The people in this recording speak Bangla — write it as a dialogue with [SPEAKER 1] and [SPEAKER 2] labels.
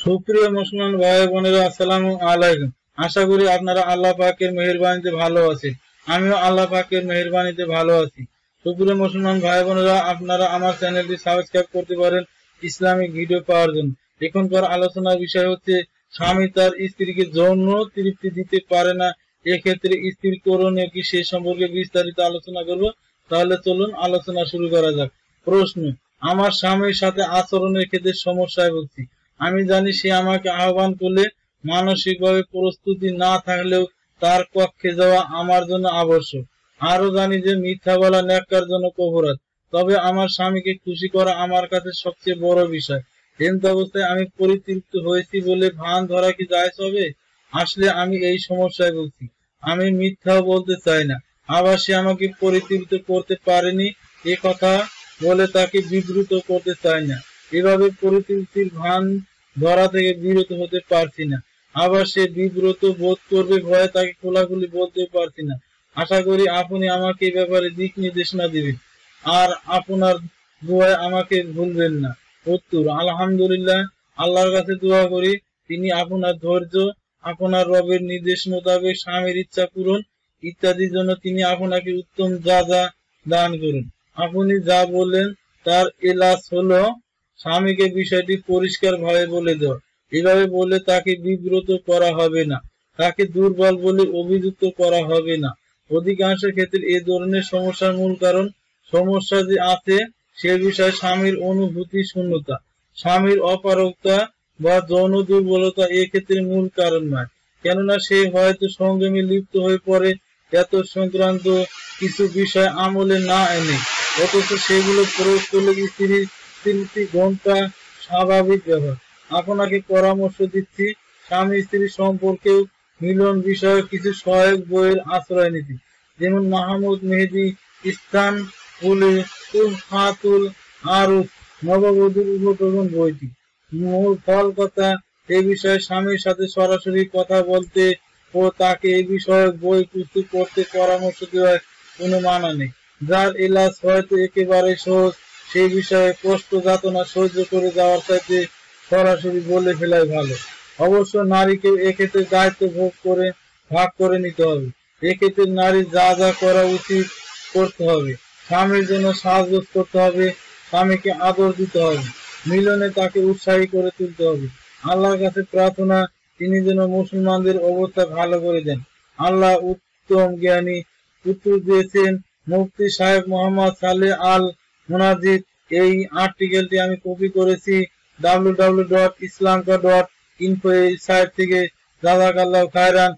[SPEAKER 1] সুপ্রিয় মুসলমান ভাই বোনেরা, আসসালামু আলাইকুম। আশা করি আপনারা আল্লাহ পাকের মেহেরবানিতে ভালো আছেন। আমিও আল্লাহ পাকের মেহেরবানিতে ভালো আছি। সুপ্রিয় মুসলমান ভাই বোনেরা, আপনারা আমার চ্যানেলটি সাবস্ক্রাইব করতে পারেন ইসলামিক ভিডিও পাওয়ার জন্য। এখনকার আলোচনার বিষয় হচ্ছে স্বামী তার স্ত্রীকে যৌন তৃপ্তি দিতে পারে না, এক্ষেত্রে স্ত্রীর করণীয় কি, সে সম্পর্কে বিস্তারিত আলোচনা করব। তাহলে চলুন আলোচনা শুরু করা যাক। প্রশ্ন: আমার স্বামীর সাথে আচরণের ক্ষেত্রে সমস্যায় ভুগছি। আমি জানি সে আমাকে আহ্বান করলে মানসিকভাবে প্রস্তুতি না থাকলেও তার কক্ষে যাওয়া আমার জন্য আবশ্যক। আরো জানি যে মিথ্যা বলা ন্যাক্কারজনক অপরাধ। তবে আমার স্বামীকে খুশি করা আমার কাছে সবচেয়ে বড় বিষয়। এমত অবস্থায় আমি পরিতৃপ্ত হয়েছি বলে ভান ধরা কি জায়েজ হবে? আসলে আমি এই সমস্যায় ভুগছি। আমি মিথ্যাও বলতে চাই না, আবার সে আমাকে পরিতৃপ্ত করতে পারেনি এ কথা বলে তাকে বিব্রত করতে চাই না। এভাবে পরিতৃপ্তির ভান ধরা থেকে বিরত হতে পারছি না, আবার সে বিব্রত বোধ করবে ভয়ে তাকে খোলাখুলি বলতে পারছি না। আশা করি আপনি আমাকে এ ব্যাপারে দিক নির্দেশনা দিবেন আর আপনার দোয়ায় আমাকে ভুলবেন না। উত্তর: আলহামদুলিল্লাহ, আল্লাহর কাছে দোয়া করি তিনি আপনার ধৈর্য, আপনার রবের নির্দেশ মোতাবেক স্বামীর ইচ্ছা পূরণ ইত্যাদির জন্য তিনি আপনাকে উত্তম যা দান করুন। আপনি যা বললেন তার এলাস হলো স্বামীকে বিষয়টি পরিষ্কার ভাবে বলে দেওয়া। এভাবে বললে তাকে বিব্রত করা হবে না, তাকে দুর্বল বলে অভিযুক্ত করা হবে না। অধিকাংশ ক্ষেত্রে এ ধরনের সমস্যার মূল কারণ, সমস্যা যে আছে সে বিষয়ে স্বামীর অনুভূতি শূন্যতা, স্বামীর অপারগতা বা যৌন দুর্বলতা এক্ষেত্রে মূল কারণ নয়। কেননা সে হয়তো সংযমে লিপ্ত হয়ে পড়ে এত সংক্রান্ত কিছু বিষয় আমলে না এনে, অথচ সেগুলো প্রয়োগ করলে স্ত্রীর তৃপ্তি ঘন্টা স্বাভাবিক ব্যাপার। আপনাকে পরামর্শ দিচ্ছি স্বামী স্ত্রী সম্পর্কেও মিলন বিষয়ে কিছু সহায়ক বইয়ের আশ্রয় নিতে, যেমন মাহমুদ মেহেদি ইস্তান তুলফাতুল আরুফ নববধূর উপকরণ বইটি। মূল ফল কথা, এই বিষয়ে স্বামীর সাথে সরাসরি কথা বলতে ও তাকে এই বিষয়ে বই প্রস্তুত করতে পরামর্শ দেওয়ার কোনো মানা নেই। যার এলাজ হয়তো একেবারে সহজ, সেই বিষয়ে কষ্ট যাতনা সহ্য করে যাওয়ার চাইতে সরাসরি বলে ফেলাই ভালো। অবশ্য নারীকেও এক্ষেত্রে দায়িত্ব ভাগ করে নিতে হবে। এক্ষেত্রে নারী যা যা করা উচিত করতে হবে। স্বামীর জন্য সাজগোজ করতে হবে, স্বামীকে আদর দিতে হবে, মিলনে তাকে উৎসাহী করে তুলতে হবে। আল্লাহর কাছে প্রার্থনা তিনি যেন মুসলমানদের অবস্থা ভালো করে দেন। আল্লাহ উত্তম জ্ঞানী। উত্তর দিয়েছেন মুফতি সাহেব মোহাম্মদ সালেহ আল মুনাজিদ। এই আর্টিকেলটি আমি কপি করেছি www.islamka.info এই সাইট থেকে। জাযাকাল্লাহু খায়রান।